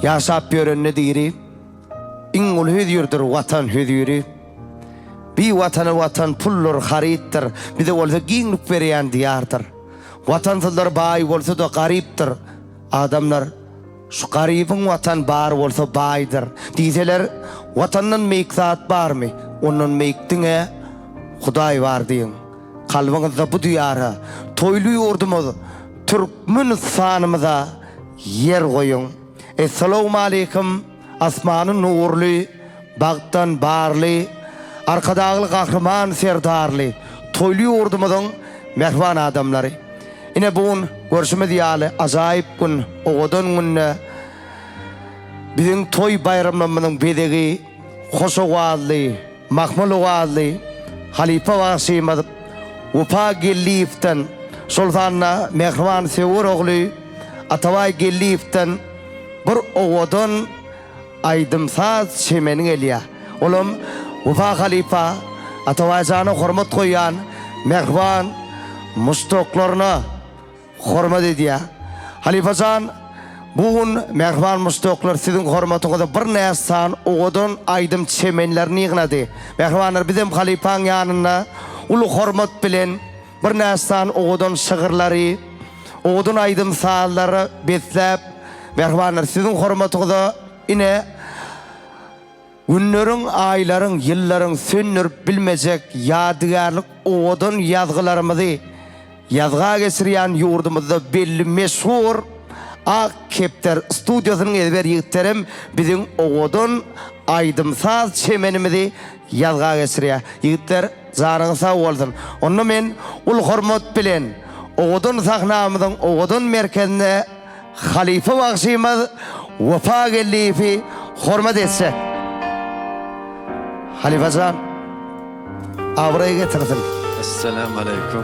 yaşap yörünne diri. İngul hüdürdür vatan hüdürü. Bir vatanı vatan pullur harittir. Bir de olsa giyinlik veren diyardır. Vatansızlar bay olsa da gariptir. Adamlar şu garibin vatan bar olsa baydır. Dizeler vatanın meykzat bar mı? Onun meykdine Huday var deyin. Kalbinizde bu diyara toylu ordumuz Türkmen sanımıza yer koyun. Esselamu aleyküm. Asmanın nurlu, bağdan barlı, arkadağlı kahraman serdarlı, toylu ordumuzun mehvan adamları. Yine bugün görüşme diyalı azayip gün, oğudun günü, bizim toy bayramlarımızın bedegi, hoşu vaadlı, mahmulu vaadlı, halife vasımız, Upa Gelliyif'ten, Sultanna Mehvan Sevur oğlu, Atavay Gelliyif'ten, bir oğudun aydımsaz çemenin eliya. Oğlum Ufa Halifa Atavaycanı hormat koyan Mehvan mustoklarına hormat ediyor. Halifacan bugün Mehvan mustoklar sizin hormatınızda bir nesan oğudun aydım çemenlerini yığınadı. Mehvanlar bizim Halifan yanına ulu hormat bilen bir nesan oğudun şığırları, oğudun aydım sağları betlep Mehvanlar sizin hormatınızda yine günlerin, ayların, yılların sönür bilmeyecek yadigarlık oğudun yazgılarımızı yazga geçiriyen yurdumuzda belli meşhur Ak Kepter stüdyosunun ezber yigitlerim bizim oğudun aydımsaz çemenimizi yazga geçiriyor. Yigitler canın sağ olsun. Onu men ul hormat bilen oğudun sahnamızın oğudun merkezine halife vakşimiz Vefa Gelliyif'i hormat etse. Halifacan avrayı getirdim. Esselamu aleyküm.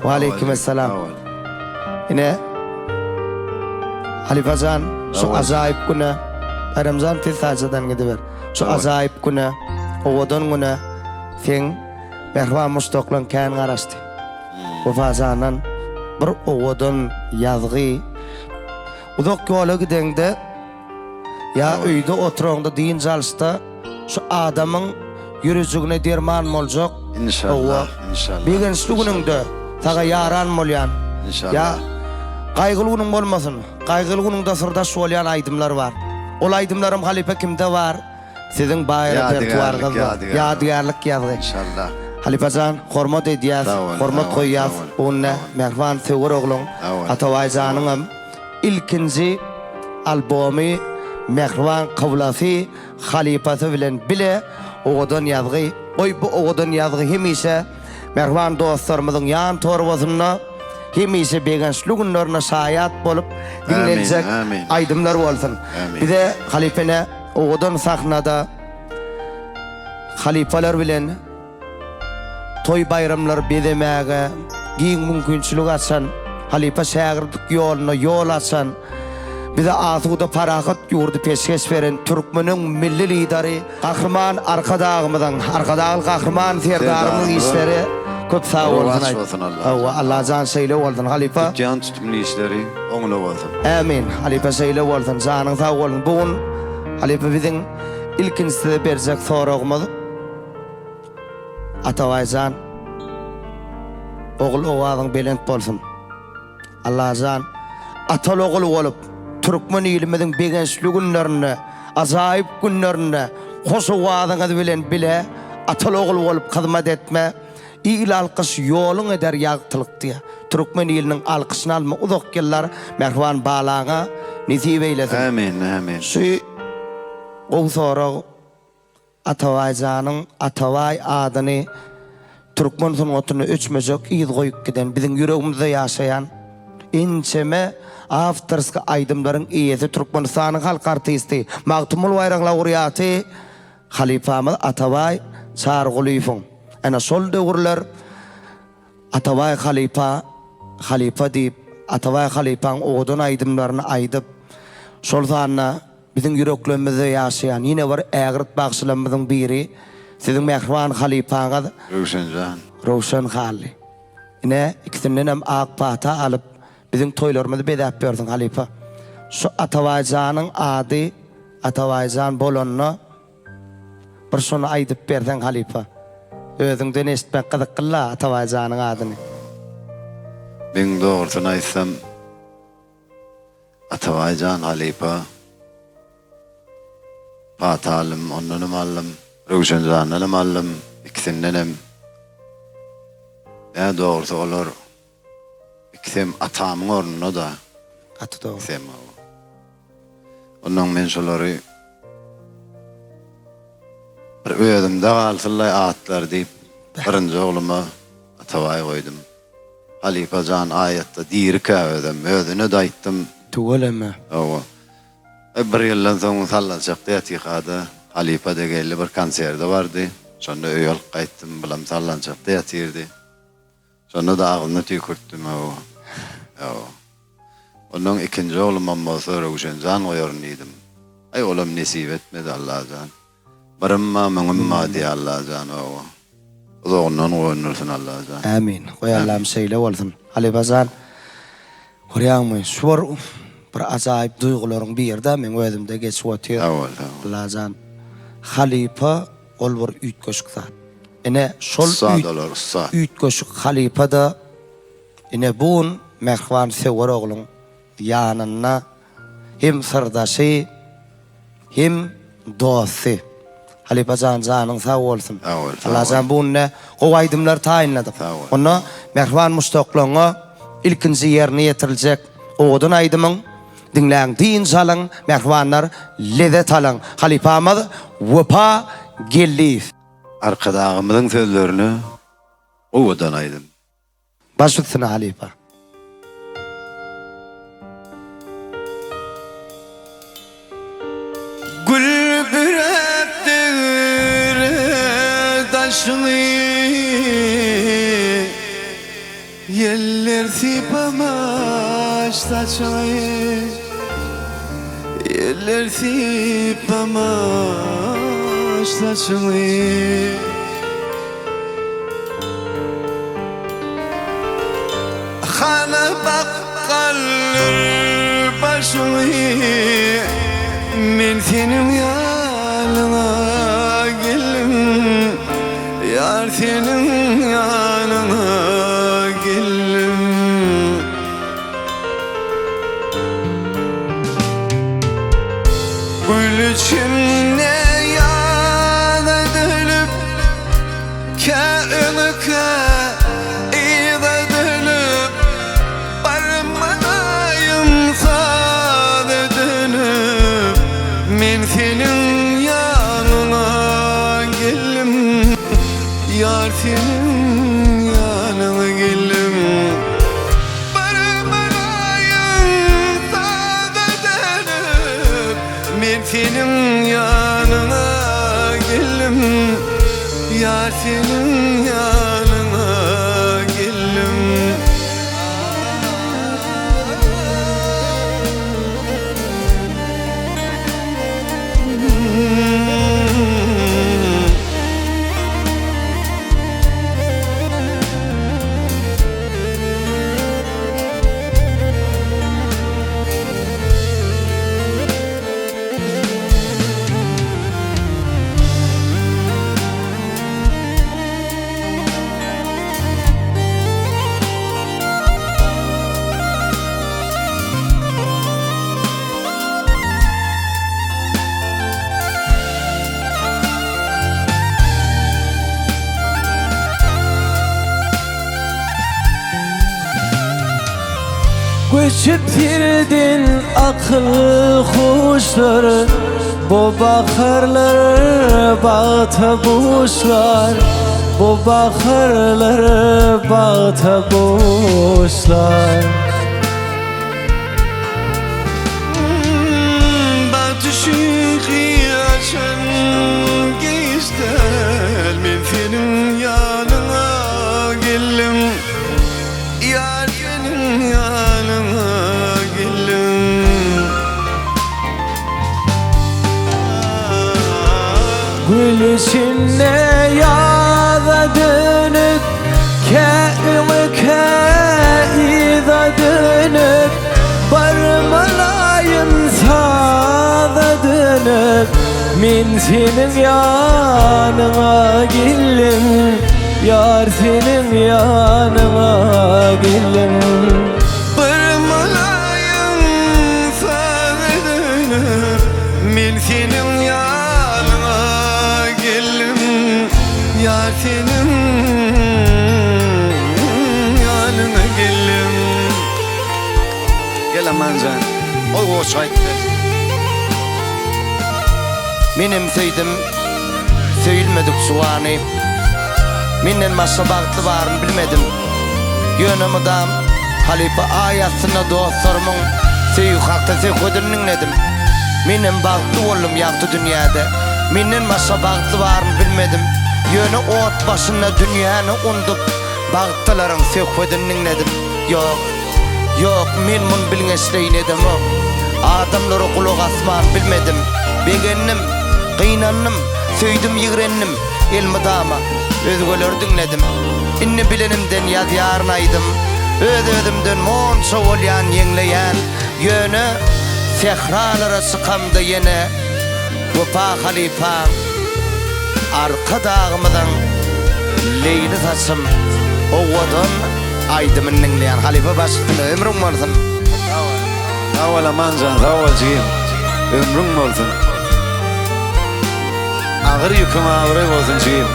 Ve aleykümselam. Yine Halifacan şu acayip güne Ramazan tezsacadan gidiver. Şu acayip güne oğudun güne sen Mehvan mustoklan kan garaştı. Vefacanın bir oğudun yazgı uzak yola gidende ya uyda oturağında deyin çalışta şu adamın yürüzüğüne derman olacak. İnşallah, inşallah. Bir gençli gününde sağa yaran molyan. İnşallah. Ya kaygılı günün olmasın. Kaygılı gününde sırdaş olayan aydımlar var. Ol aydımlarım halife kimde var? Sizin bayrağı repertuarınız var. Yadigarlık yazgı. İnşallah. Halifacan hormat ediyaz, hormat koyuyaz. Bununla Mehvan Sevur oğlum Atavaycan'ın ilkinci albomi Mehvan Kavlası halifası bilen bile oğudun yazgı. Oy bu oğudun yazgı hemişe Mehvan dostlarımızın yan torbasına hemişe begençli günlerine şayat bolup dinlenecek aydımlar olsun. Bir de halifene oğudun sahnada halifeler bilen toy bayramlar bedemege giyin mümkünçülük açsan halife şehirdik yoluna yol açsan bir de asuda parahat yurdu peşkeş veren Türkmenin milli lideri kahraman arkadağıl kahraman serdarımın işleri köp sağ olsun. Allah can şeyle olsun halife. Can tutumlu işleri onunla olsun. Amin. Halife şeyle olsun. Canın sağ olsun. Bugün halife bizim ilkincisi de verecek sorağımız Atavaycan oğul oğadın belent bolsun. Allah'can atal oğul olup Türkmen ilimizin begençli günlerine, azayip günlerine hoş oğadın bilen bile atal oğul olup hizmet etme. İl alkış yolun eder yağıtılık diye. Türkmen ilinin alkışını alma uzak yıllar Mehvan bağlağa nisip eylesin. Amin, amin. Şu o soru Atavaycan'ın Atavay adını Türkmen sanatını ölçmeyecek iz koyup giden bizim yüreğimizde yaşayan inçeme afterska aydımların iyisi Türkmenistan'ın halk artisti Maktumul Bayrak laureatı halifamız Atavay Çarguluyfun. Ana sol dövrler Atavay halifa deyip Atavay halifan oğudun aydımlarını aydıp Sultanna bizim yüreklerimizde yaşayan yine var ağırt bağışlarımızın biri sizin Mehvan halifanız Roshan Hali. Yine ikisinden hem ak pata alıp bizim toylarımızı bedap verdin halifa. şu Atabaycanın adı Atabaycan bolonno bir şunu aydıp berden halifa. Özüňden eşitmek gyzyk kılla Atabaycanın adyny. Ben doğrusunu aytsam Atabaycan halifa Patalım, onunum allım, Rövşencanalım allım, ikisindenim. Ya doğrusu olur. İkisem atamın ornuna da. Atı doğru. İkisem o. Ondan men şolary bir özümde galsyllay atlar deyip birinji ogluma Atabay koydum. Halifajan ayatda dirika özüne de aýtdym. Tuğulema. Owa. Bir ýyldan soň sallanjak diýetýärdi. Halifa degelli bir konserde bardy. Şonda öýül gaýtdym, bilam sallanjak diýetýärdi. Şonda da agyny tüýkürtdim owa. Owa. Onun ikinji oglum bolsa Röwşenjan goýarnyydym. Ay olam nesip etmedi Allah'dan. Barımma müňümma diýär Allah'dan owa. Oňdan goýnursun Allah'dan. Amin. Goýarlam şeýle bolsun. Halifajan görýärmi? Şuwar bir ajaýyp duýgularyň birde men özümde geçip otýar. Allah'dan halifa ol bir üýtgeşik zat. Ene şol üýtgeşik halifa da ene bun mehwan sewer oglum ýanyna hem sırdaşy hem dosty. Halifajan janyň sag bolsun. Allah'dan bunne gowaýdymlar taýinlady. Onu mehwan mustaqlaňa ilkinji ýerine ýetiriljek. Odan aýdymyň dinläň din salyň mehwanlar lezet alan halifamyz Wepa Gelliýew. Arkadağımızın sözlerini owadan aýdym. Başlysyna halifa. Gül büretdir daşlı yeller sipamaş taşlı yeller sipamaş taşlı Xana baqqallar başlı men senin yanına geldim yar senin yanına geldim gül içimde yana dönüp kâğınıka ida dönüp barmanayım sade dönüp men senin yanına geldim yar senin yanına geldim barmanayım sade dönüp men senin yanına geldim yar senin yanına geldim Göçüp girdin akıllı kuşlar Bu bakarlar bağta boşlar Bu bakarlar bağta boşlar Batışığı açan geçler men senin yanına geldim yar senin yanına geldim Gül içinde yağda dönüp Kâğımı kâida dönüp Barmalayım dönüp min senin yanına geldim, yar senin yanına geldim. Bir mulayim sana dönüp min senin yanına geldim, yar senin yanına geldim. Gel aman can, oy hoş ayttı. Menem söydim, söyülmedik suwany. Menden başga bagtly baryn bilmedim. Yönümdam halipa ayatyna dostlarymyň söýü hakda söýgüdürniň nedim. Menem bagtly boldum ýagty dünýäde. Menden başga bagtly baryn bilmedim. Yönü ot başyna dünýäni undup bagtlaryň söýgüdürniň nedim. Ýok, ýok, men mun bilňesleýin edem. Adamlara kulak asman bilmedim. Begennim, kıynandım, söydüm yigrennim. Elmidama, özgöler dinledim. İnni bilenimden yad yarnaydım. Öz-özümden monça bolyan yeňleýän ýöne sehralara sıkamda yene. Wepa halipa arka dağımdan leyli saçım owadan aydymyň dinleýän halipa başyny ömrüm bolsun. Awal aman can, awal jigim. Ömrün bolsun. Ağır yüküm ağır bolsun jigim.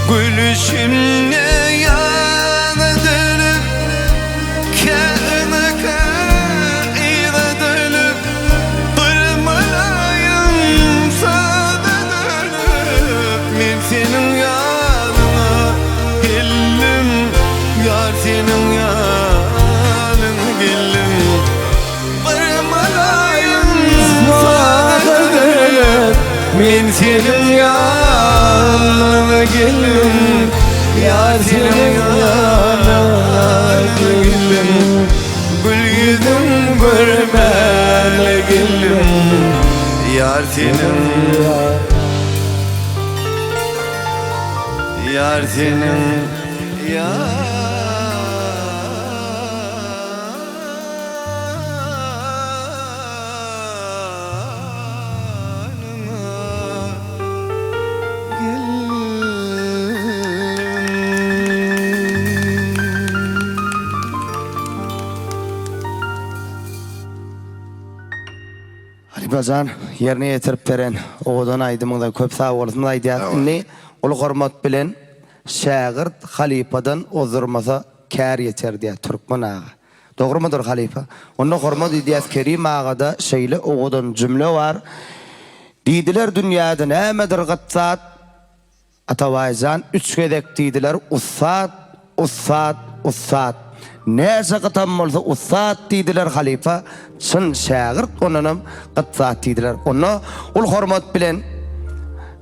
Gülüşünle yana dönüp, kârına kâida dönüp, bir mulayim sana dönüp, men senin yanına geldim, yar senin yanına geldim. Bir mulayim sana dönüp, men senin yanına geldim, yar senin yanına geldim. Gül yüzüm görmele geldim, yar senin, yar senin Halipacan yerine yetirip beren oğudan aydymyňda köp sag bolsun aýdýar. Inni ol hormat bilen şagirt halipadan ozurmasa kär ýeter diýär türkmen ağa. Dogrymudyr halipa? Onu hormat edýär Kerim agada şeýle oğudan jümle bar. Diýdiler dünýäde nämedir gatsat atawaýjan üç gedek diýdiler ussat, ussat, ussat. Näse gatam bolsa ussat diýdiler halifa. Çyn şagirt onunam gatsat diýdiler. Onu ol hormat bilen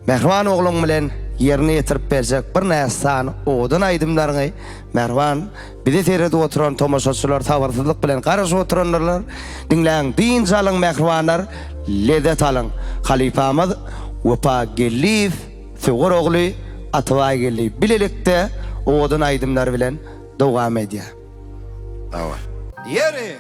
Mehriban oğlum bilen yerine yetirip berjek bir näsany oğudan aýdymlaryňy Mehriban bizi seyrede oturan tomaşaçylar tabarsyzlyk bilen garaşyp oturanlar dinläň din jalyň Mehribanlar lezzet alyň. Halifamyz Wepa Gelif Söwür ogly Ataway gelip bilelikde oğudan aýdymlar bilen dowam edýär. Awal. Yeri.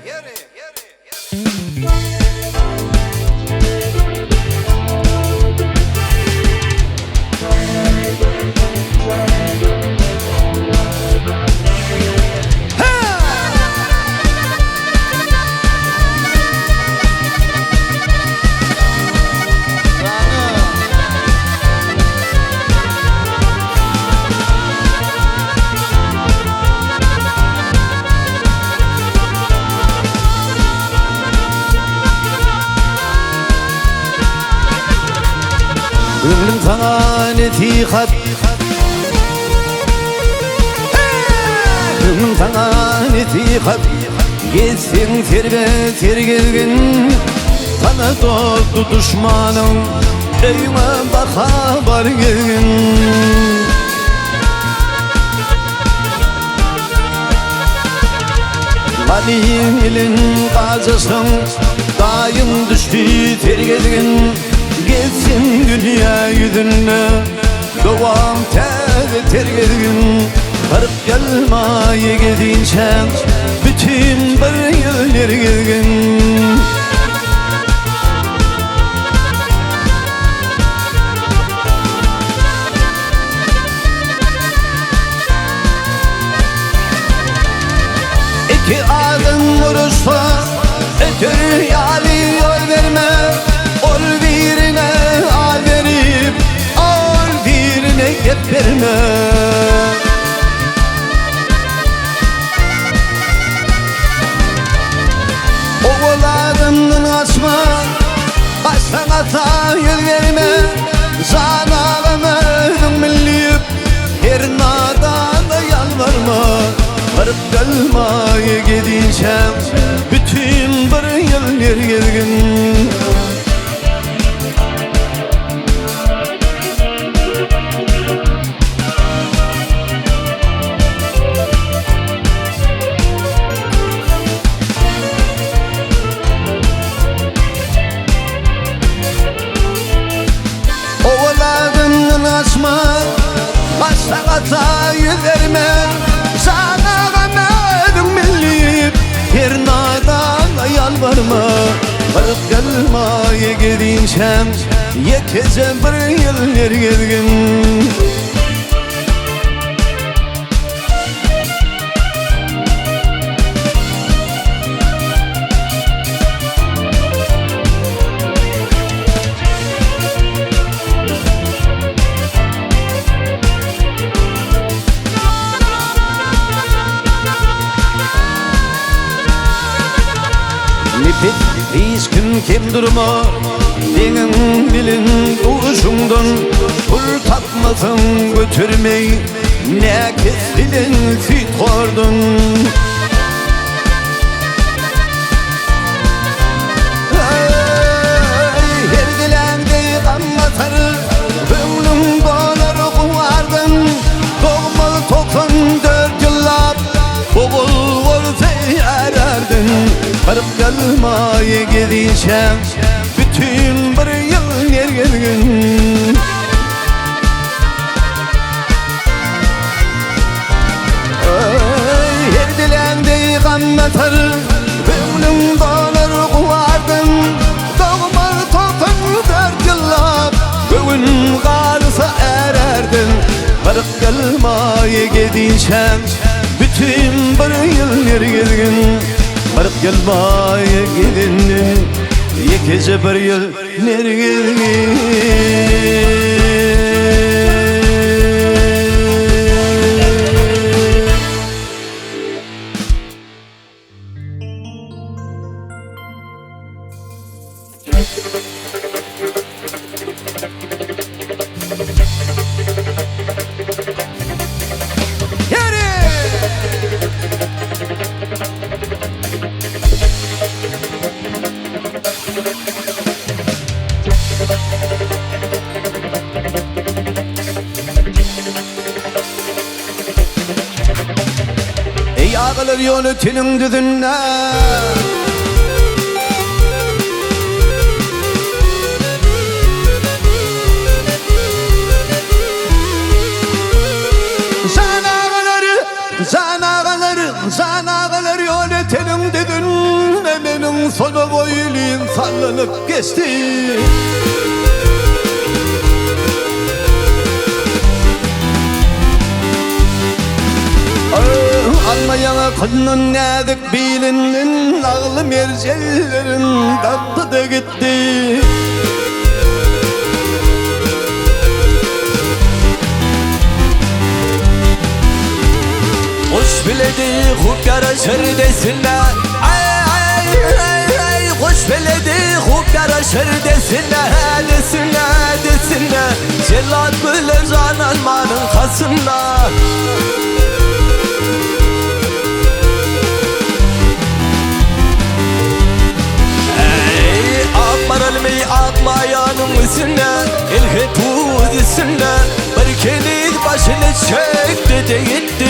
Gönlüm sana netihat, gönlüm sana netihat. Geçsin terbe tergilgin, sana doldu düşmanım, evime baka bar gelgin. Valim ilin gazısın, dayım düştü tergilgin. Geçsin dünya düdünne Doğam tergedin Varıp gelmeye gidince bütün bir yıl ergedin İki adım vuruşsa ötür yali yol verme Ol birine al verip al birine yep verme Oğularımdan açma baştan ata yol verme Zanağımı milliyip her nadana yalvarma Varıp gelmeye gidince bütün bir yıl ergedin Oğularımdan açma baştan ata yol verme her nadana yalvarma Varıp gelmeye gidince yekece bir yıl ergedin Nipet hiç kim durma Denin bilin uçundan Pul tapmasın götürmey Ne kesilin fit kordun Her dilende kanmatar Ömrüm dolar kuvardın Doğmalı 94 yıllar Boğul ortaya ererdin Varıp gelmeye gidince bütün bir yıl ergedin Her dilende kanmatar Ömrüm dolar kuvardın Doğmalı 94 yıllar Göğün karısa ererdin Varıp gelmeye gidince bütün bir yıl ergedin Varıp gelmeye gidin Yekece bir yıl ergedin Ey ağalar yönetinin düdünne Zanağaları yönetinin düdünne Benim sonu boyluğum sallanıp geçti Almayana kılının nedik bilinin Ağlı mercellerin tattı da gitti Kuş biledi huk yaraşır desinler Ay kuş biledi huk yaraşır desinler Desinler Cellat bilir can almanın kasında Akmaralımı akmayanın üstünde İlhi tuz üstünde Bir kelit başını çekti de gitti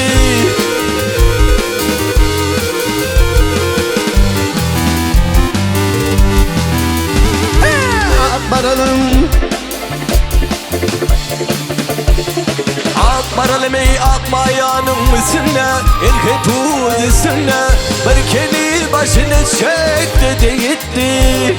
Akmaralım Demi akmayanın üstüne İlki tuz üstüne Bir keli başını çekti de gitti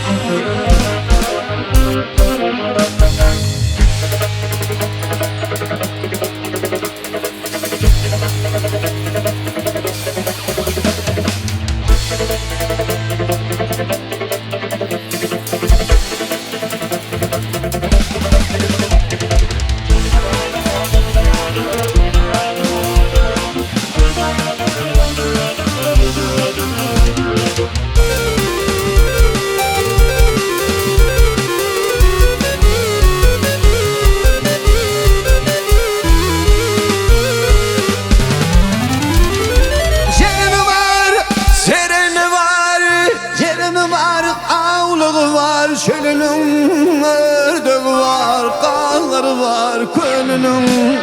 Şelinin ördüğü var, kanları var könünün.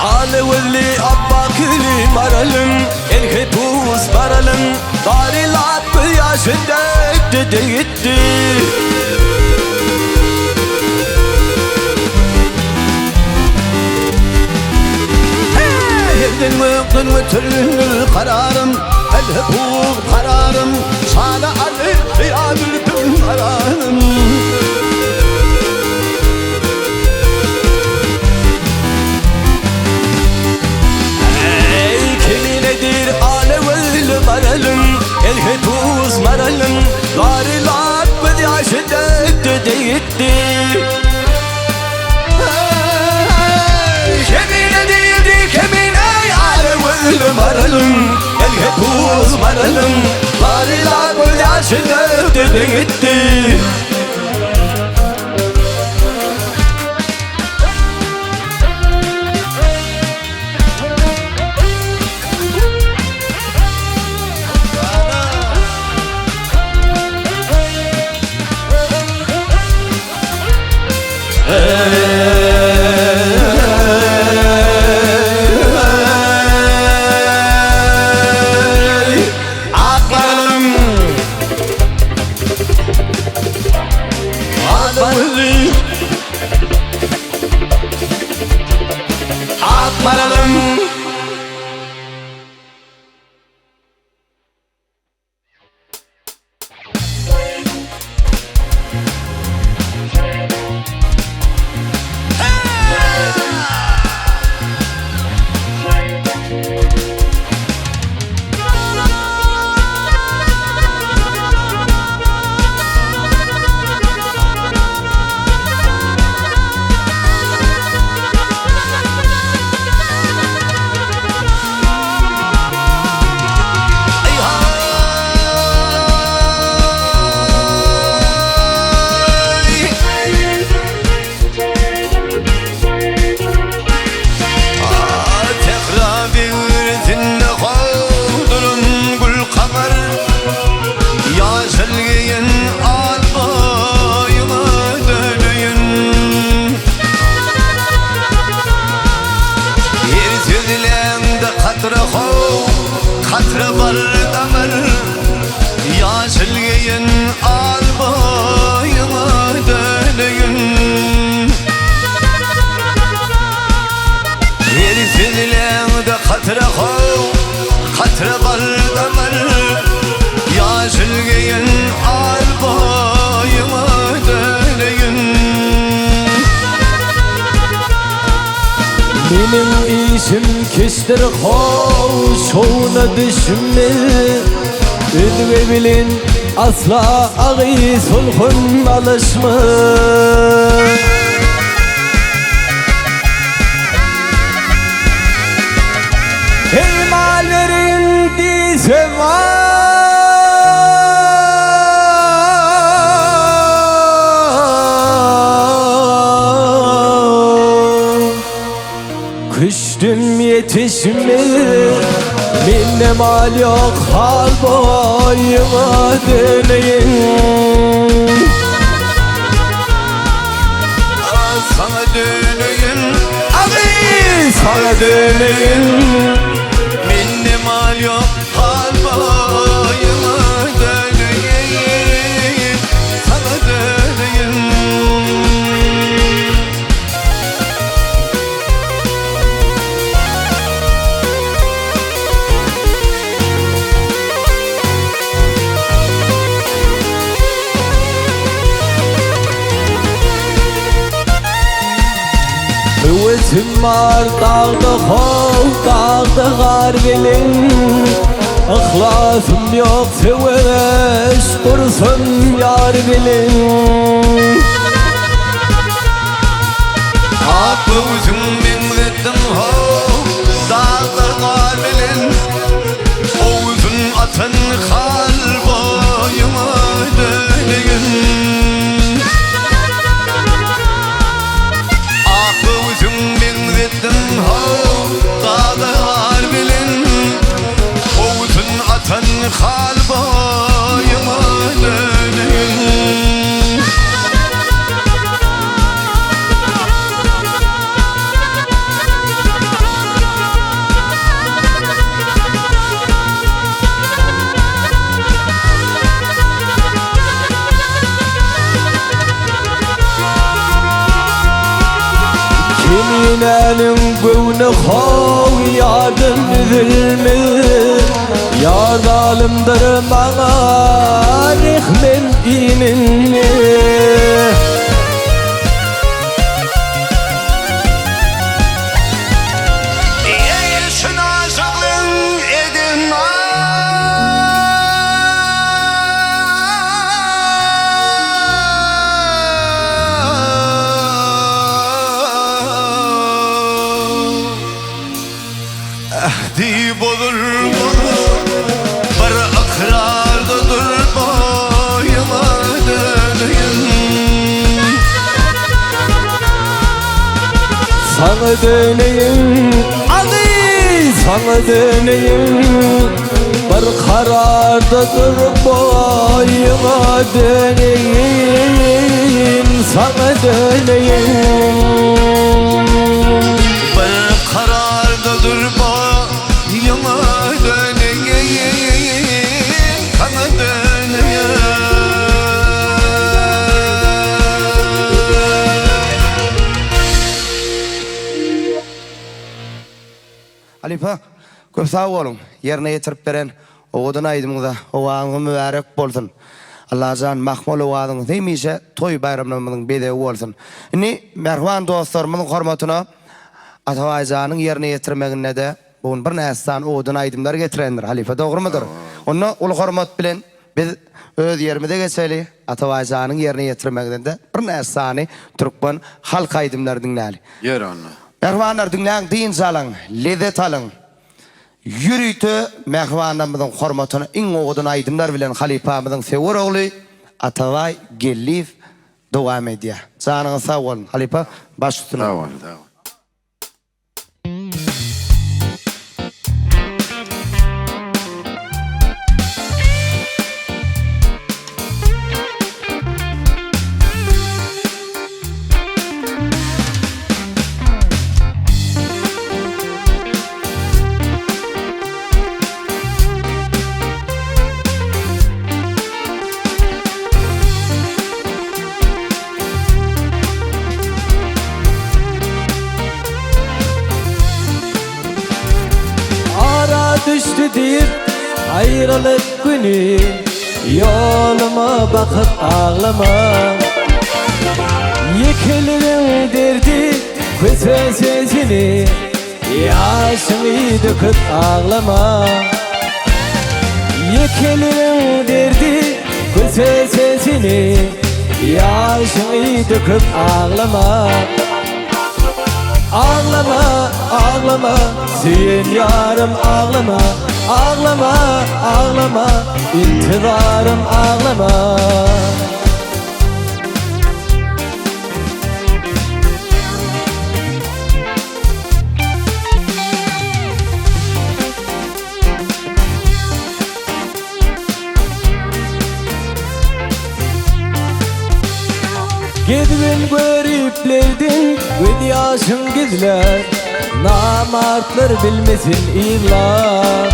Alevli abbakili maralım Elki tuz maralım Darilat bir yaşın döktü de gitti Yedin mi türlü kararım Elhi tuz kararım Sana Ali yadırdım kararım Kimi nedir alevli maralım Elki tuz maralım Darilat bir yaşın döktü de gitti Kemine değildi kemine alevli maralım Elki tuz maralım Darilat bir yaşın döktü de gitti Akmaralım Katre var damar Ya silgeyin al boyuma döneyim Yer silgeyin katre var damar Ya silgeyin al boyuma döneyim Benim işim kestir hoşuna düşme Ünve bilin asla ağır sulhun alışma Heymallerin dize var Kıştım yetişme Minne mal yok hal boyuma döneyim Sana döneyim Abi sana döneyim Minne mal yok hal boyuma döneyim Sana döneyim Tümmar dağda hov dağda gar bilin İhlasım yok seveş dursun yar bilin Aklı üzüm bin gittim hov dağda gar bilin O üzün atın kalboyuma döneyim Dağda var bilin Oğuzun atan kalboyuma döneyim Kimin elin gövne hov yardım edilmi Yardalımdır bana rehmet ininni Yeşil aşığın edin Dip olur bir akrardadır boyuma döneyim Sana döneyim Ali sana döneyim Bir karardadır boyuma döneyim Sana döneyim Bir karardadır boyuma döneyim Sana döneyim Halipa, köp sağ olun. Yerine getirip beren oğudun aydımıza, oğağınızı mübarek bolsun. Allah'can mahmul oğağınız demişe toy bayramlarımızın bedevi olsun. Ini merhban dostlarımızın hormatına Atavaycanın yerine getirmegine de bugün bir nästan oğudun aydımlar getirendir. Halifa doğru mudur? Onu ulu hormat bilen biz öz yerimize geçeli Atavaycanın yerine getirmegine de bir nästany Türkmen halk aydımlar dinläli. Yer onu. Merhbanlar dinleyen din salın, lezzet alın. Yürüytü mehvanımızın hormatını in oğudun aydımlar bilen halifamızın sevur oğlu Atavay Gelif devam ediyor. Canınız sağ olun halifa baş üstüne. Tamam. Düştü deyip ayrılık günü Yoluma bakıp ağlama Yekilirim derdi kötü sesini Yaşını döküp ağlama Yekilirim derdi kötü sesini Yaşını döküp ağlama Ağlama, ağlama, sen yarım ağlama Ağlama, ağlama, intidarım ağlama Gidin görüplerden göz yaşın gizler Namartlar bilmesin illar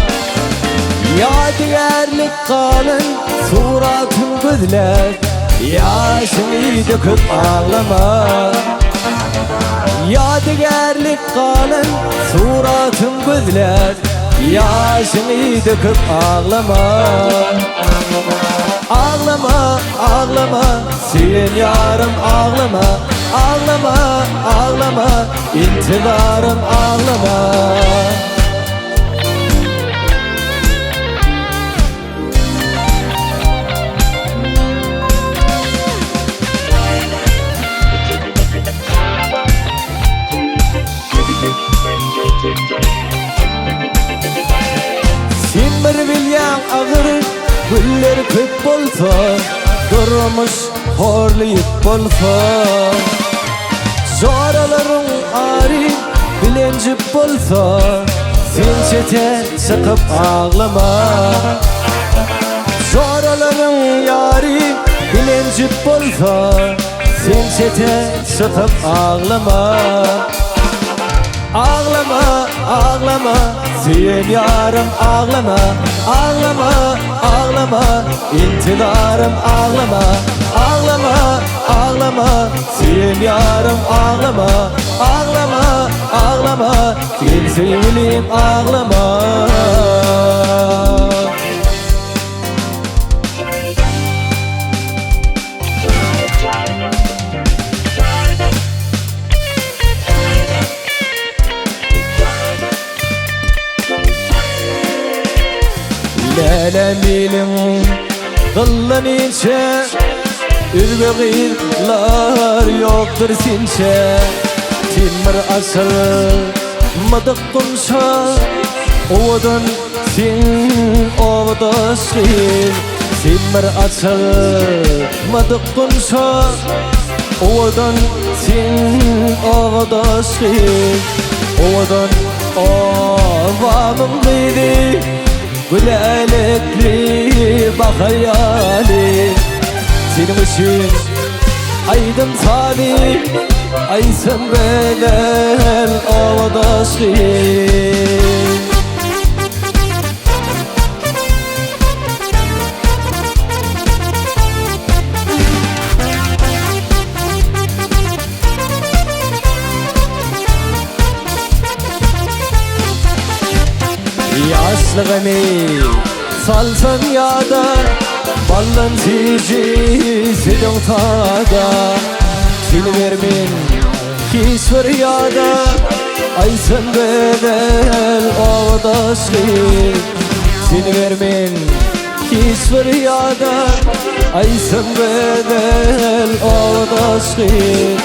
Yadigarlik kalın suratın gözler Yaşını döküp ağlama Yadigarlik kalın suratın gözler Yaşını döküp ağlama Ağlama, ağlama, sen yarım ağlama ağlama, ağlama, intidarım ağlama. Sen bir bilyan ağır, güller köp bolsa, durmuş horlayıp bolsa. Zoraların ağrı, bilencip bolsa, sen çete çıkıp ağlama. Zoraların yari, bilencip bolsa, sen çete çıkıp ağlama. Ağlama, ağlama, sen yarım ağlama. Ağlama, ağlama, intidarım ağlama. Ağlama, ağlama, sen yarım ağlama. Ağlama, ağlama, gel sevgilim ağlama. Lelemilim kıllan ince, ürbeğirler yoktur sinçe. Timir asıl madık kumsa, ovadan sin ovadaşkir. Timir asıl madık kumsa, ovadan sin ovadaşkir. Ovadan ovamın gıydi, gülelikli bakar yali. Senin için aydım sadi, aysın bedel ovadaşkir. Yaşlığını salsın yada, ballan tici silin tada. Seni vermin hiçbir yada, aysın bedel ovadaşkir. Seni vermin hiçbir yada, aysın bedel ovadaşkir.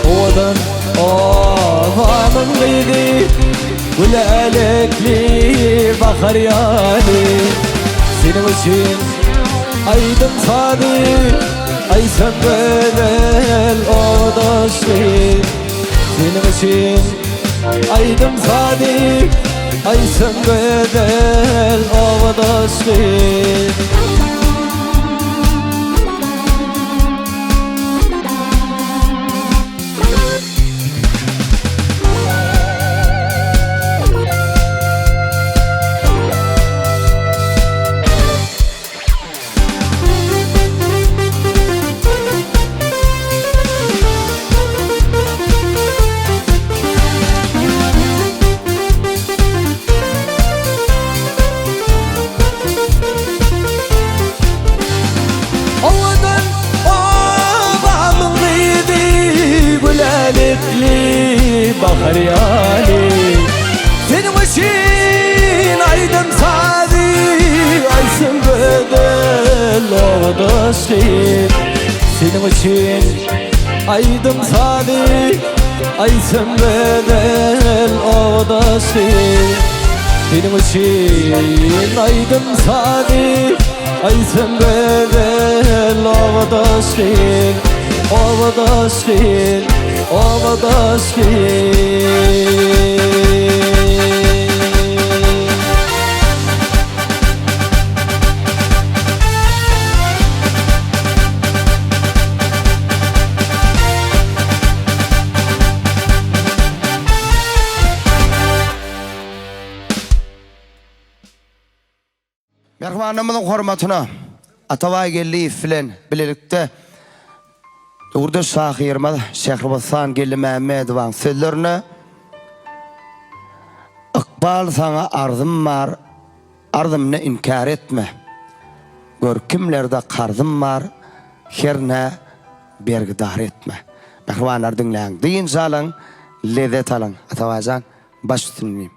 Odan ovamın gıydi, gülelikli bakar yani. Senin için aydım sadi, aysın bedel ovadaşkir. Senin için aydım sadi, aysın bedel ovadaşkir. Bakar yani. Senin için aydım sadi, aysın bedel ovadaşkir. Senin için aydım sadi, aysın bedel ovadaşkir. Senin için aydım sadi, aysın bedel ovadaşkir. Ovadaşkir, ovadaşkir. Mehmanımızın hormatına Atavay geldi filan birlikte Urda şahirmaz Şehrbazan geldi Mehmedovan sözlerini Iqbal sana arzım var, arzımını inkar etme. Gör kimlerde qarzım var, herine bergidar etme. mehribanlar dinleyin. Deyin çalın, lezzet alın. Atavazan baş tutunmayayım.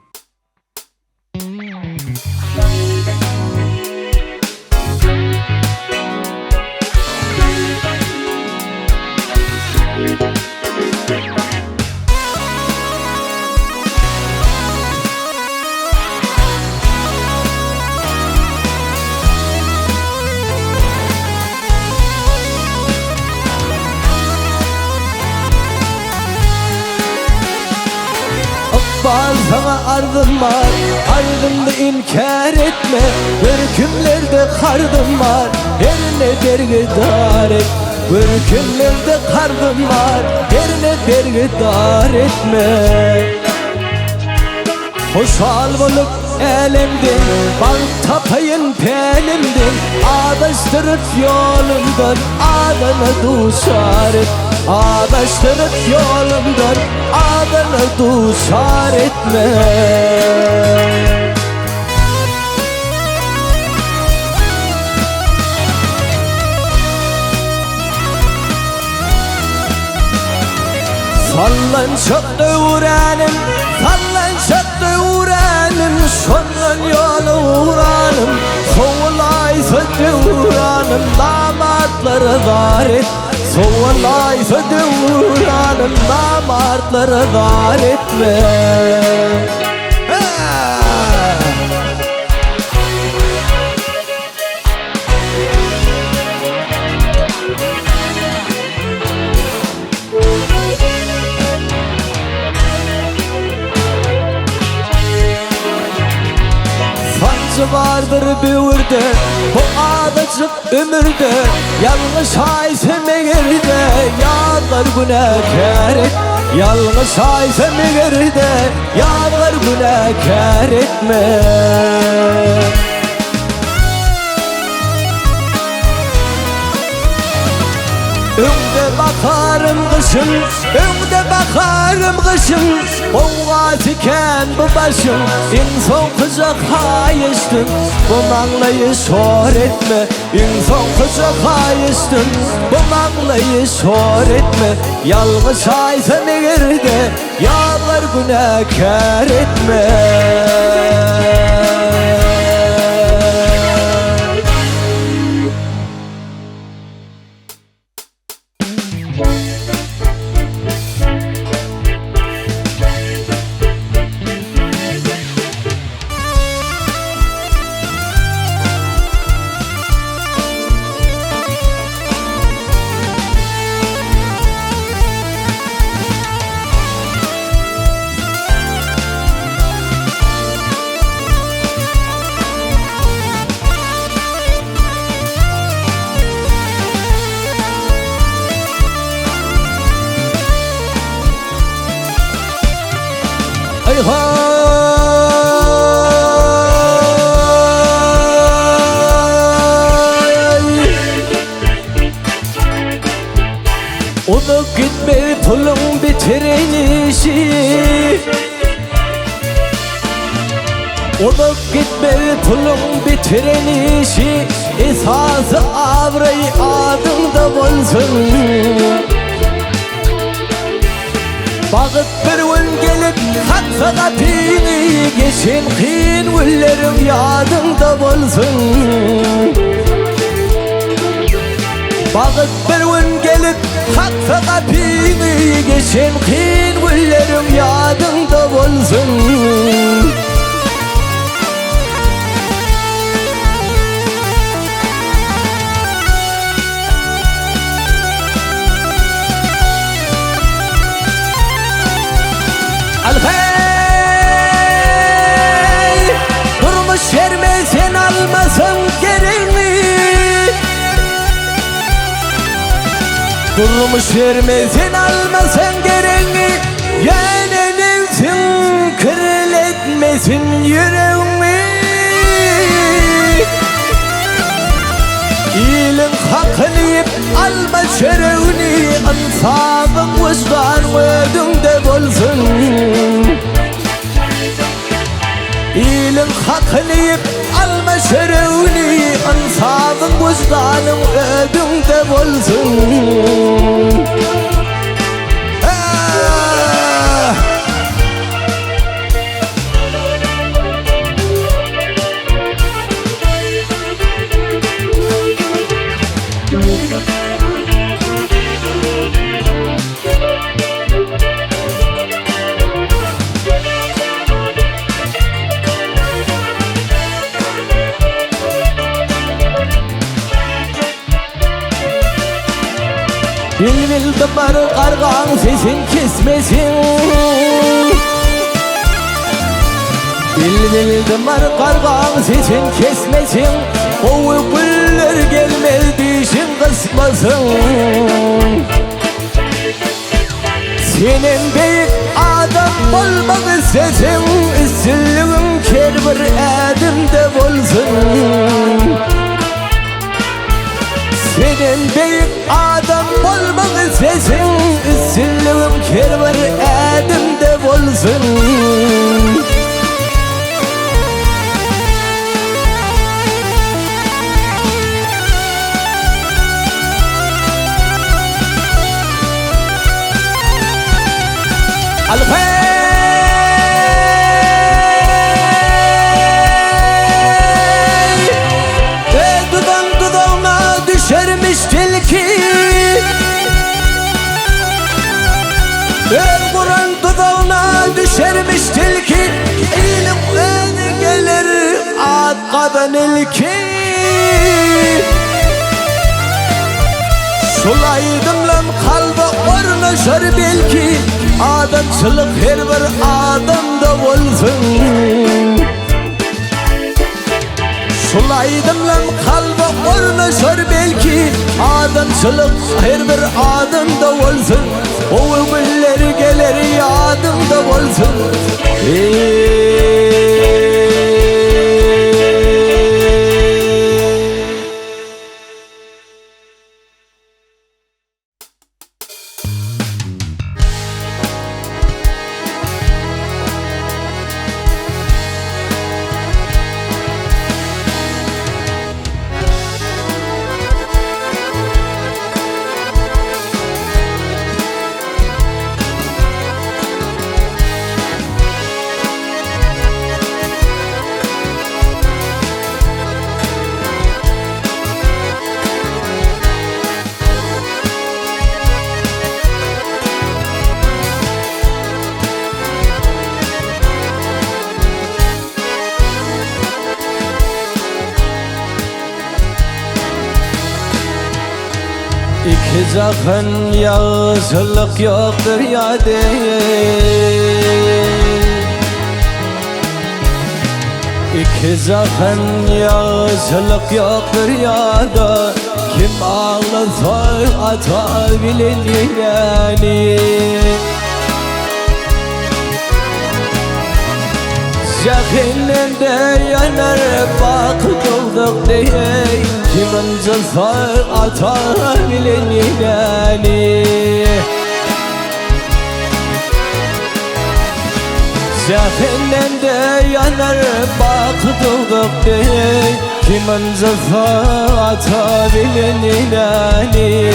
Sana ardım var, ardımda inkar etme. Hükümlerde kardım var, yerine dergedar et. Hükümlerde kardım var, yerine dergedar etme. Hoşal bulup elimden, bal tapayın pelimden. Adaştırıp yolumdan, adana duşar et. Adaştırıp yolumdan, adana duşar etme. Sallanacak öğrenim, sallanacak öğrenim. Şondan yolu uğranım, soğulaysa devranım. Damatları dar et, soğulaysa devranım. Damatları dar etme. Vardır büyürde, bu adacık ömürde. Yanlış haysem eğerde, yağlar günahkar et. Yanlış haysem eğerde, yağlar günahkar etme. Önde bakarım kışın, önde bakarım kışın. Boğaz iken bu başım, insan kucak hayıştın. Bu mağlayı şor etme, insan kucak hayıştın. Bu mağlayı şor etme. Yalnız aysen eğerde, yağlar günahkar etme. Onu gitme pulun bitirenişi. Onu gitme pulun bitirenişi. Esası avrayı adında bulsun. Bağıt bir gün gelip haksa kapini. Geçen kıyın güllerim yadında bulsun. Bağıt bir gün gelip haksa kapini. Geçen kıyın güllerim yadında bulsun. Durmuş verme sen almasın gereğini. Durmuş verme sen almasın gereğini. Yenenevsin kırıletmesin yüreğini. İyiliğin hakkını yiyip alma şerefini. Ansabın vicdan ödünde bulsun. İyiliğin hakkını yiyip alma şerefini. Ansabın vicdanın ödünde bulsun. Bil damar qarğan sesin kesmesin. Bil damar qarğan sesin kesmesin. O güller gelmez dişin kısmasın. Senin büyük adam olmak istesin. Üstünlüğün ker bir adımda olsun. Senin büyük adam olmak istesin. Üstünlüğün ker bir adımda olsun. Dudağına düşermiş tilki. Kur'an dudağına düşermiş tilki. İlim öne gelir arkadan ilki. Sulaydım lan kalbi ornaşar belki. Adamçılık her bir adamda olsun. Sulaydım lan kalbi ornaşar belki. Adamçılık her bir adamda olsun. O güller gelir yadımda olsun. İki zakın yağsızlık yoktur ya değil. İki zakın yağsızlık yoktur ya da. Kim ağlasa atabilir yani. Cehennemde yanar bakıldık diye. Kimin ceza atabilin yani. Cehennemde yanar bakıldık diye. Kimin ceza atabilin yani.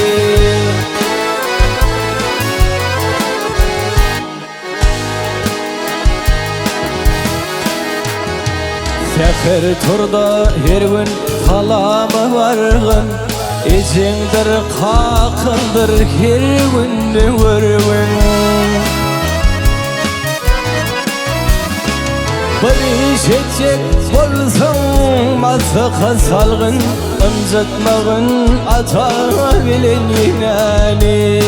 Sefer turda her gün kalamı vargın. İçindir kakındır her gün görgün. Bir iş edecek bolsun masaka salgın. Incitmagın atabilin yani.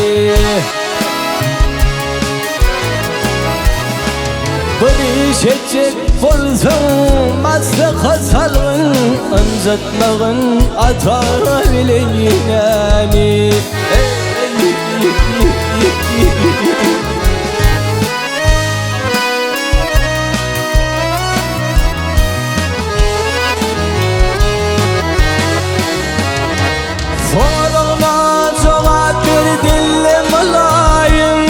Bir iş edecek bolsun masaka salgın. Incitmagın atabilin yani. Soruna cevap bir dillim olayım.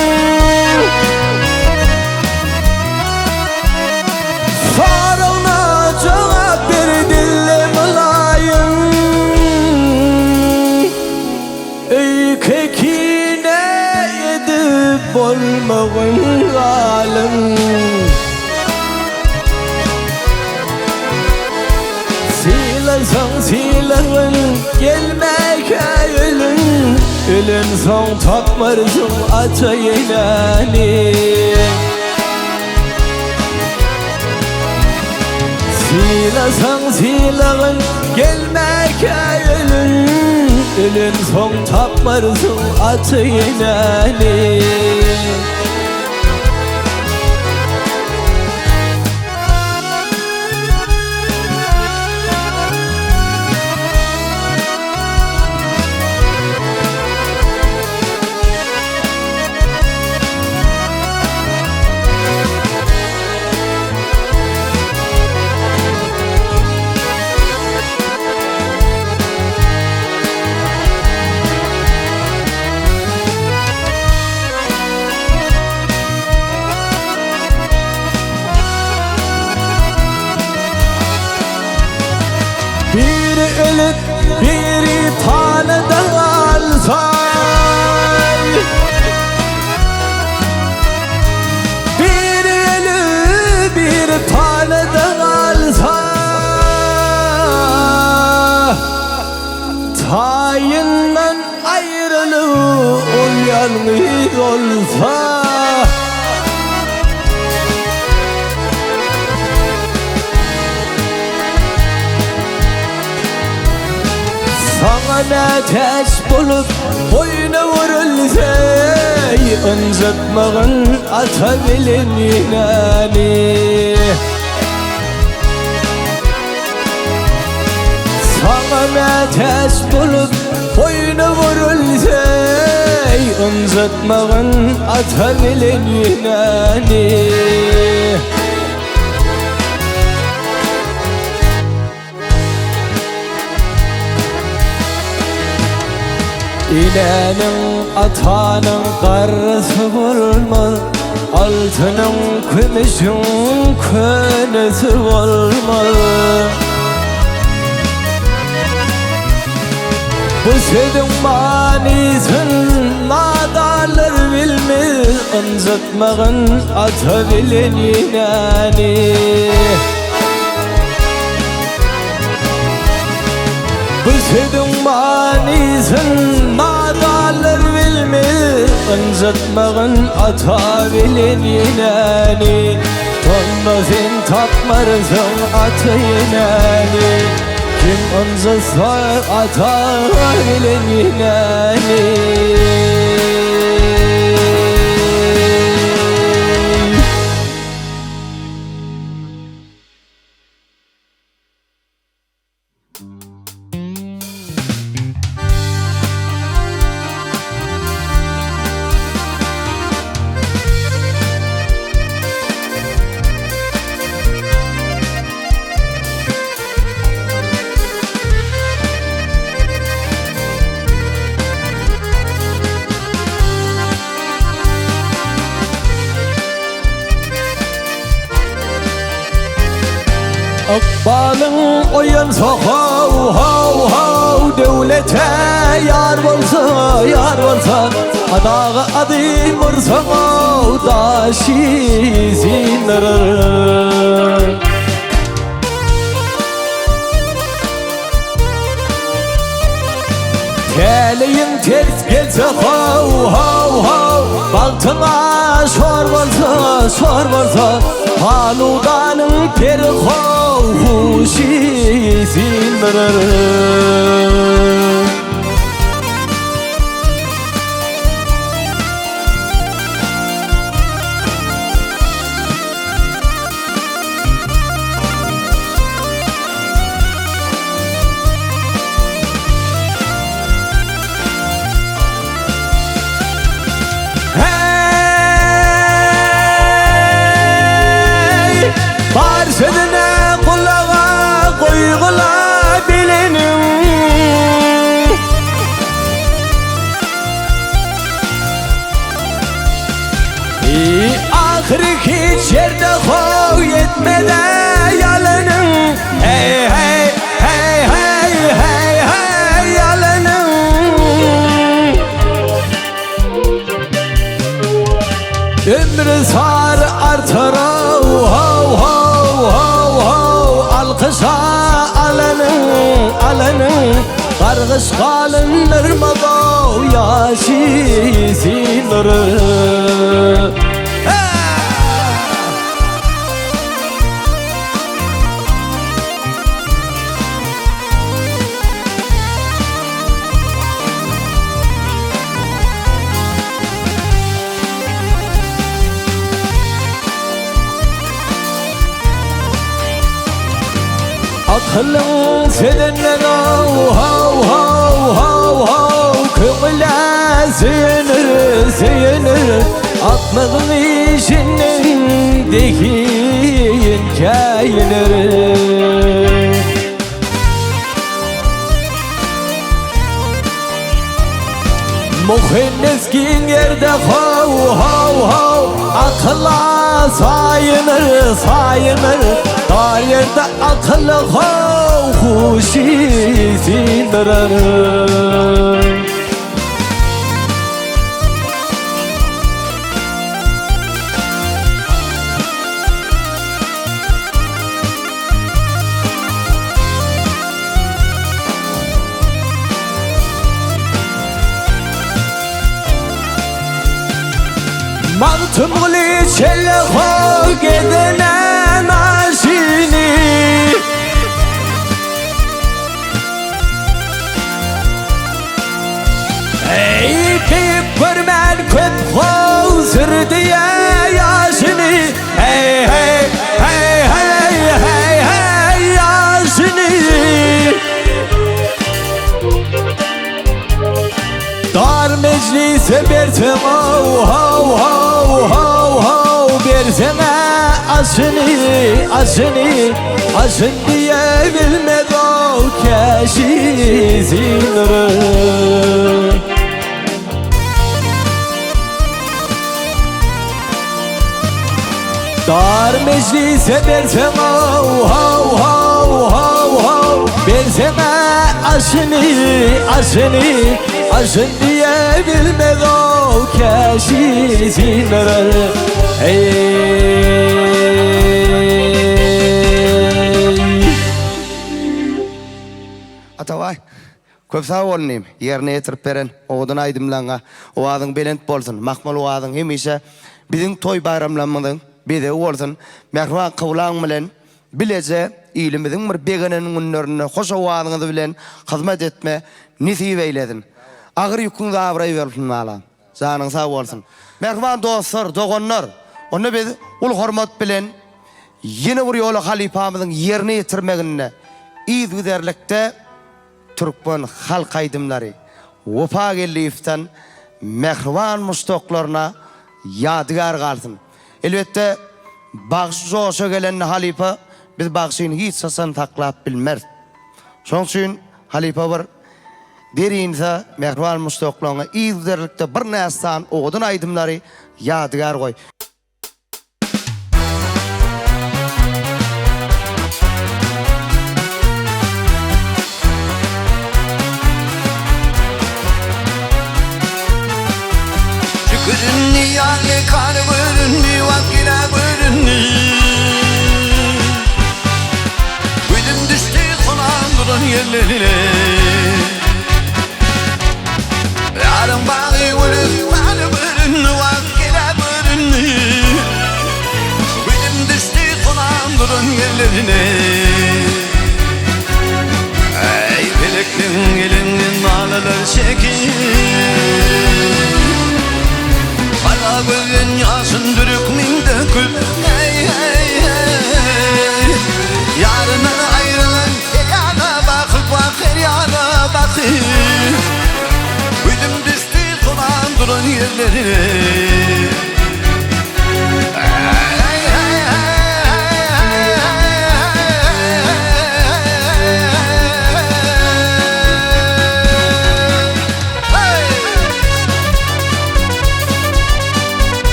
Soruna cevap bir dillim olayım. Ey kekine edip olmağın alim. Silasan siların gelmek ölün. Ölün son tapmarsın atayelani. Silasan siların gelmek ölün. Ölün son tapmarsın atı yeneni. Biri ölüp biri tanıdan alsay, biri ölüp biri tanıdan alsa, tayinden ayrılıp ol yalnız olsa, sana ateş bulup boyuna vurulsa, ıncıtmağın atabilin yinani. Sana ateş bulup boyuna vurulsa, ıncıtmağın atabilin yinani. İnenin atanın karısı olmaz, altının kümüşün könüsü olmaz. Bu senin manisin nadalar bilmez, ıncıtmağın atabilin yinani. Bu senin manisin nadalar bilmez, ıncıtmağın atabilin yinani. Tonda sen tapmarsın atı yinani, kim ıncıtsa atabilin yinani. Akbalın oyansa hav hav hav, devlete yar olsa yar olsa, adağı adım olsa hav daşi zindirir. Teleyin ters gelse hav hav hav, baltına şor olsa şor olsa, haludanın peri hav huşi zindirir. Barşedine kulağa koygula bilenim, ahırı hiç yerde koy yetmede yalanım. Hey hey hey hey hey hey yalanım. Ömrü sar artar hav hav hav hav, alkışa alanın alanın, kargış kalındırmadan yaşı zindirir. Akılın seninle hav hav hav hav Kömüle sıyınır Atmadın işinin dekin kayınır Muhenneskin yerde hav hav hav Akılla sayınır Dar yerde akıllı hav Huşi sindirir Mantımlı çelle hav gedene naşini Ey kıyıp görmen köp hav sır diye yaşını Hey hey hey hey hey hey yaşını Dar meclise bersem hav hav hav hav hav Bersene aşını diye bilmez o keşi zindir Dar meclise bersem hav hav hav hav hav Bersene aşını diye bilmez o keşi zindir Ey Atavay, köp sağ olmayayım. Yerine yetirip beren, oğudun aydımlanğa, o adın belent bolsun, makmal o adın hemişe, bizim toy bayramlanmadın, bide olsun, mehruan kıvlan bilen, bilece, ilimizin bir begenenin günlerine, hoş o adını bilen, hizmet etme, nisip eyledin. Ağır yükün de avrayı versin ala, canın sağ olsun. Mehruan dostlar, doğanlar, onu biz ul hormat bilen, yeni bir yolu halifamızın yerine yetirmeginne, İz güderlikte, Türkmen halk aydımları Vefa Gelif'ten mehrivan mustoklarına yadigar kalsın. Elbette bağışsız olsa gelen halife biz bağışın hiç sasan taklap bilmez. Son için halife var deriyinse mehrivan mustoklarına izlerlikte bir nestan oğudun aydımları yadigar koy. Bürünni yani kar bürünni vakile bürünni Uyudum düştü konandırın yerlerine Yarın bağı ölüm kar bürünni vakile bürünni Uyudum düştü konandırın yerlerine Ey bilektin elinden ağlalar çekin Hala gözün yaşın dürükminde kül Hey hey hey Yarına ayrılan her yana bakıp bak her yana bakıp Uydum düştü konan duran yerlerine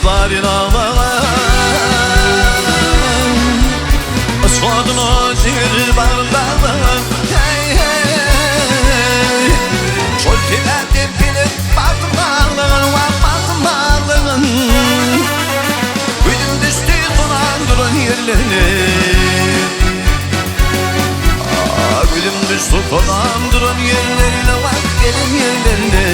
Zarın ağlar Asfadın acır barlar Hey hey Çol filetim filip batım bağlığın Batım bağlığın Uydum düştü konandırın yerlerine Gülüm Düz tutulan duran yerlerine bak, gelin yerlerine.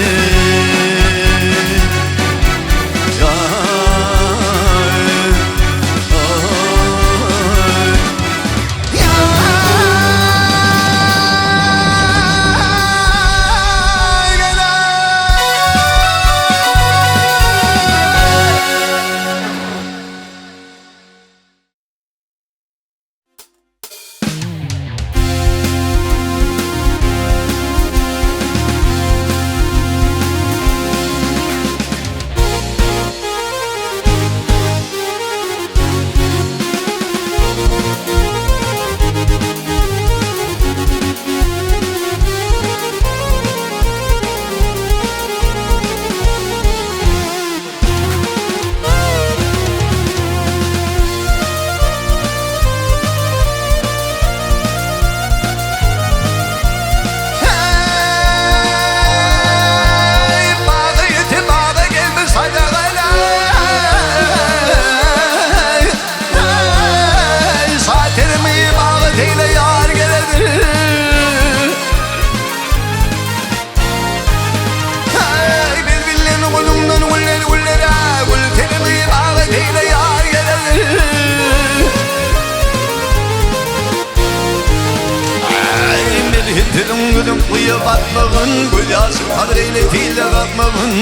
Dilim gülüm kuyuya batmağın, gül yaşı kadriyle dille kalkmağın.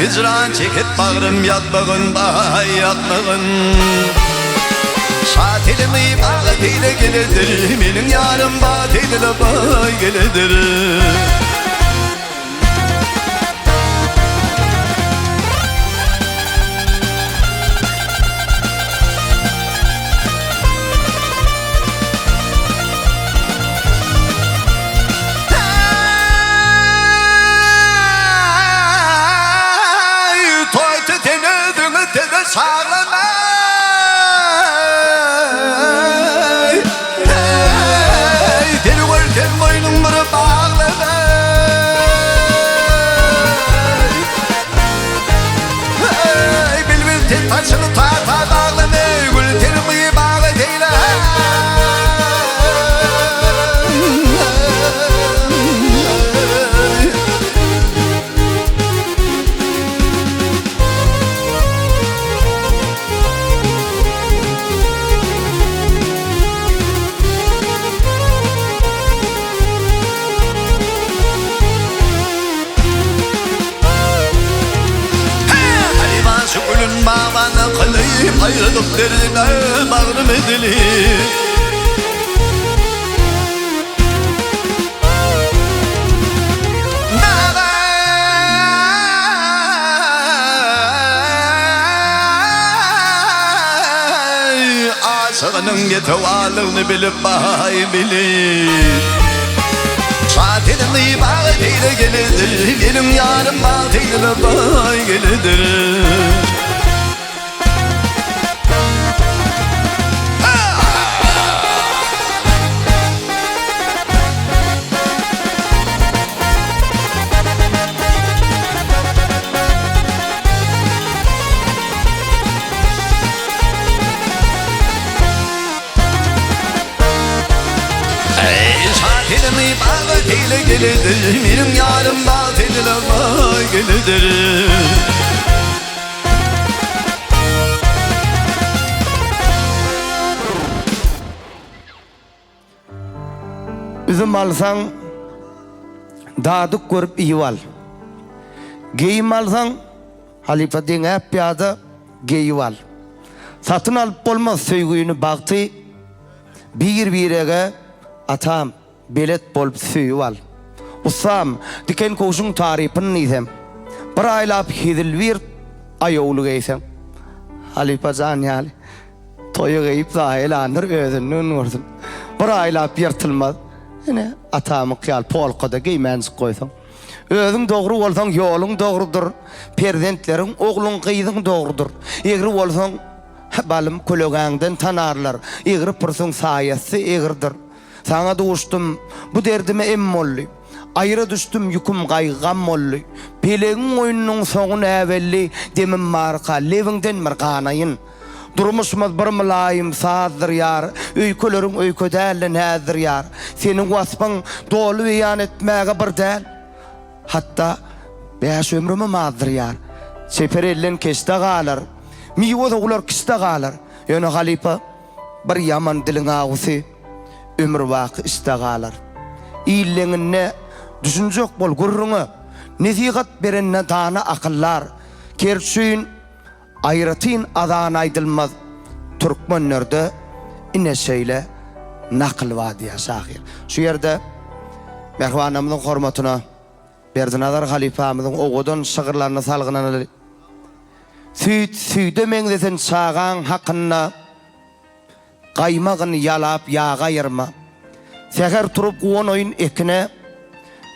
Hicran çekip bağrım yatmağın, bay yatmağın. Şatilimi bağlıyla geledir, benim yarım batıyla bay geledir. Sağlamay, deli varken boynumları bağlamay, bilbil tek taşını tahta bağlamay, gül terimi bağlı değil. Gülün bağbana kılayım, ayrılık derdine bağrım edilir. Aşığının yetevalığını bilip bay bilir. Şatilini bağlıyla gelidir, benim yarım bağlıyla bay gelidir. Şatilimi bağlıyla gelidir, benim yarım bağlıyla bay gelidir. Üzüm alsan dadık görüp iyi al. Giyim alsan halife dine hep piyada giyim al. Satın alıp olmaz söygüyünü baktı. Bir atam bilet bolup söygü al. Usam diken koşun tarifini niysem. Bir aylap hidilvir ayoğlu geysem. Halife can yani. Toyu giyip zahilanır özünün vursun. Bir aylap yırtılmaz. Yine atamı kıyal polkada giymeniz koysam. Özün doğru olsan yolun doğrudur. Perzentlerin oğlun kıydın doğrudur. Egri olsan balım kulogağından tanarlar. Egri pırsın sayesi egridir. Sana doğuştum bu derdime emmolli. Ayrı düştüm yüküm gaygam mollu. Peleğin oyunun soğun evvelli demin marka levinden mirganayın. Durmuşumuz bir mülayim sazdır yar. Öykülerin öykü değerli nedir yar. Senin vasfın dolu iyan etmeye bir del. Hatta beş ömrümü mazdır yar. Sefer ellen keste kalır. Miyo oğlar keste kalır. Yani halipa bir yaman dilin ağısı ömür vakı iste kalır. İyilleğinne düşünecek bol gurrunu. Nesihat berenne dana akıllar. Kerçüğün ayratin adan aydılmaz. Türkmenlerde inne şeyle nakıl vadiya sahir. Şu yerde mehvanımızın hormatına Berdinadar halifamızın oğudun şıgırlarını salgınan Süyde mengdesen sağan hakkında qaymağın yalap yağa yırma. Seher turup kuon oyun ekine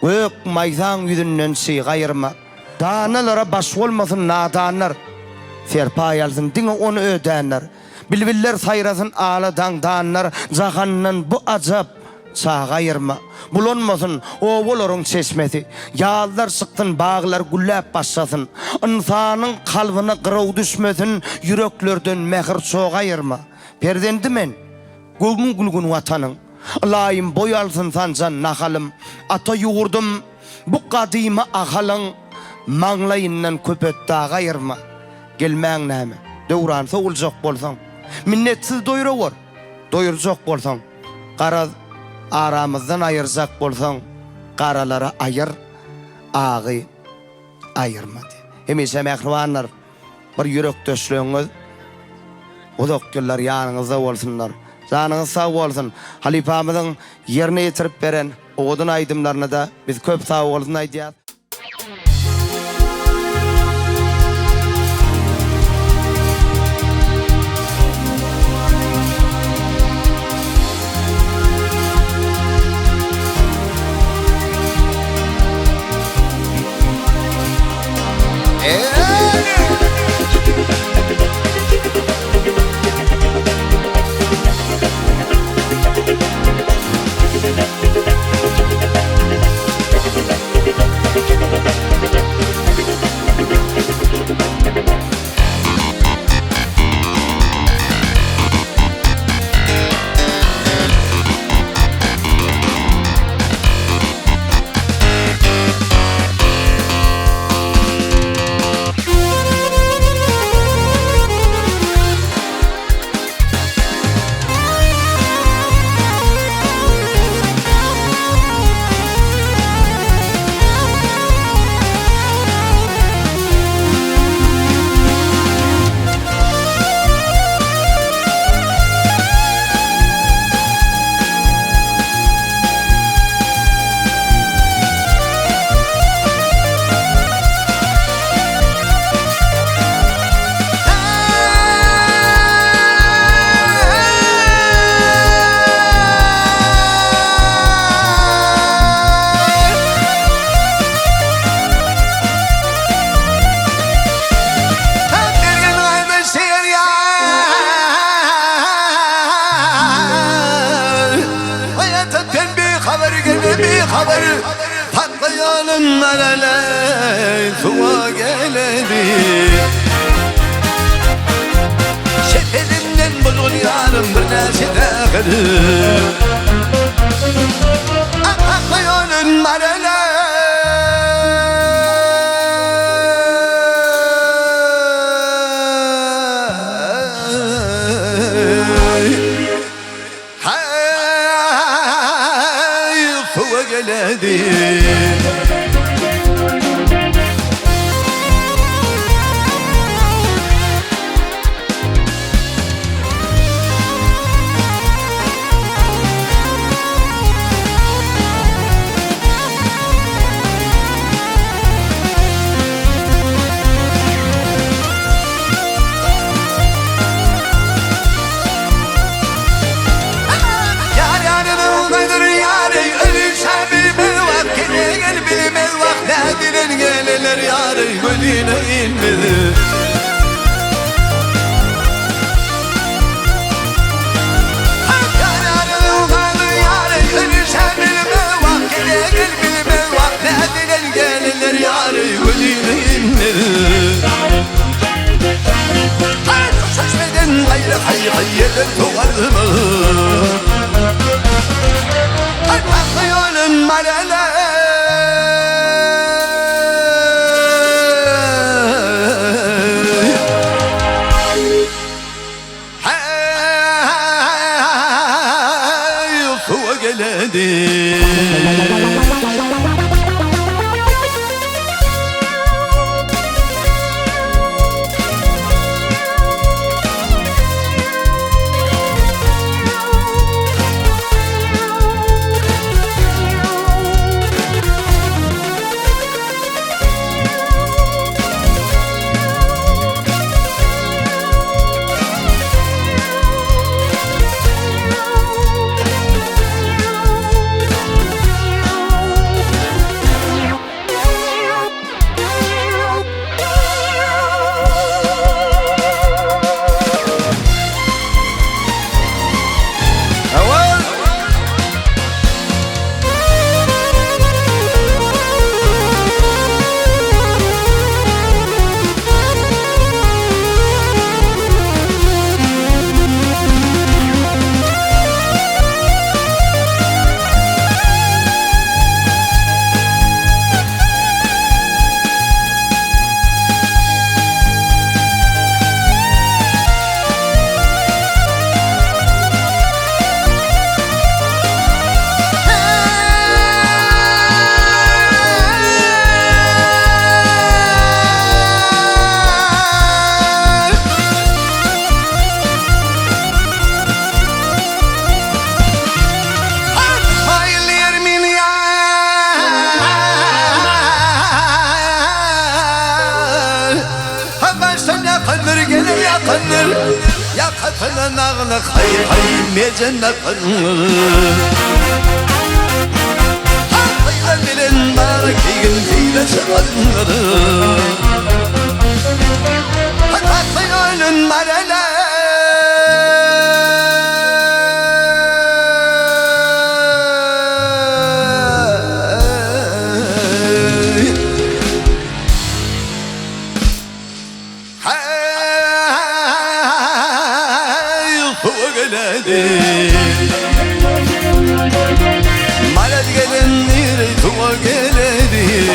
gök mayzan yüzünden sıyğa yırma. Danalara baş olmasın nadanlar. Serpa yalsın dine onu ödenler. Bilbiller sayrasın ağladan danlar. Zahannan bu azap sağa yırma. Bulunmasın oğulların çeşmesi. Yağlar sıktın bağlar güllep başlasın. İnsanın kalbine kırıv düşmesin. Yüreklerden mehir soğa yırma. Perdendi men gülgün vatanın. Layım boy alsın sancan nahalım. Ata yurdum bu kadime ahalın. Manglayından köpet dağa yırma. Gelmeğin neyme Dövran soğulacak bolsan. Minnetsiz doyuruyor. Doyuracak bolsan. Kara aramızdan ayıracak bolsan. Karalara ayır. Ağı ayırma. Hemişe mehrivanlar bir yürek döşlüğünüz. Uzak yanınızda olsunlar. Canınız sağ olsun. Halifamızın yerine getirip veren oğudun aydımlarına da biz köp sağ olsun aydiyat. Patlayanın alele suğa geledi. Şekerimden bulun yarım bir nesi dağılır. Patlayanın alele suğa geledi. Gelirler yarı gözüne inmedi. Yarı kaldı yarı ölüşen bilme. Vak gele gel bilme. Yakatına nağlı hayır hayır mecenne kanır Hayır bilin bana keyin fiyle çıkanır Hakatın ölün marele Malad gelenir tuva gelenir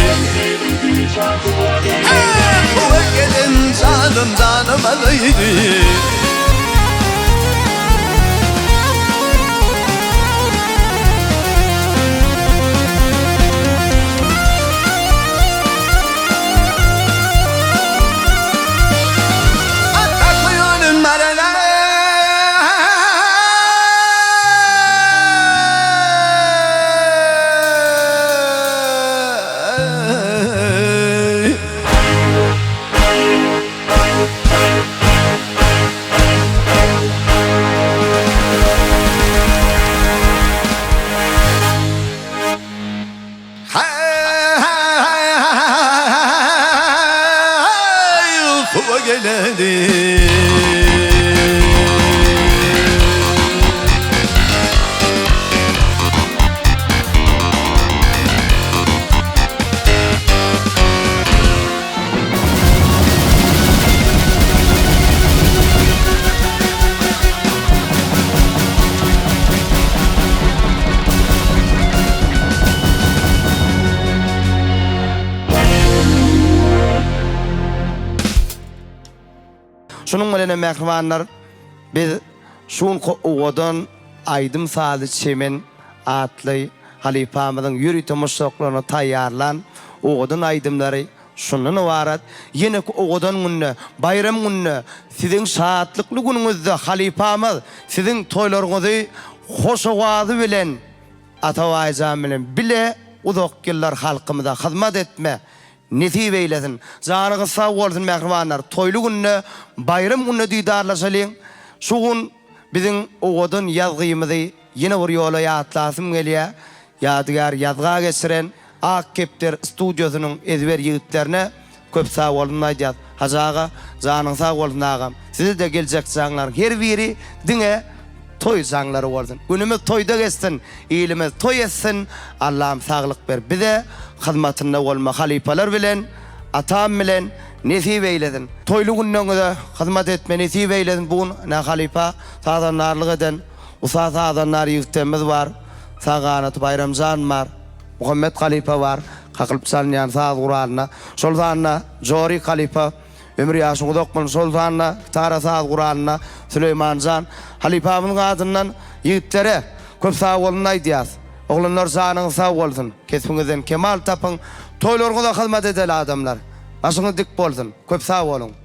Tuva gelen canım alaydı Şunun bilen mehmanlar biz şun odan aydım sadı çemen atlı halifamızın yürütme şoklarını tayyarlan odan aydımları şunun varat yine odan günü bayram günü sizin saatlıklı gününüzde halifamız sizin toylarınızı hoş ovadı bilen atavayzam bilen bile uzak yıllar halkımıza hizmet etme nesip eylesin. Canınız sağ olsun mehmanlar. Toylu günü, bayram günü didarlaşalım. Şu gün bizim oğudun yazgıyımızı yine bir yola atlasım geliyor. Yadigar yazga geçiren Akkepter stüdyosunun ezber yiğitlerine köp sağ olun ayacağız. Hazaga, canın sağ olsun ağam. Sizi de gelecek canlar. Her biri dine toy canları olsun. Günümüz toyda geçsin. İyilimiz toy etsin. Allah'ım sağlık ver. Bize hizmetinde olma halifeler bilen, atam bilen nesip eyledin. Toylu günlerinde hizmet etme nesip eyledin. Bugün ne halife sağdanlarlık eden, usa sağdanlar yiğitlerimiz var. Sağanat Bayramcan var. Muhammed Halipa var. Kakılıp salınyan saz Kur'an'na. Şol zanna Jori Halipa. Ömür yaşını dokman şol zanna Tara saz Kur'an'na. Süleyman Can. Halipamın adından yiğitlere köp sağ olun aydiyaz. Oğlanlar canın sağ olsun. Kesfinizden kemal tapın. Toylarına da hizmet edeli adamlar. Başını dik bolsun. Köp sağ olun.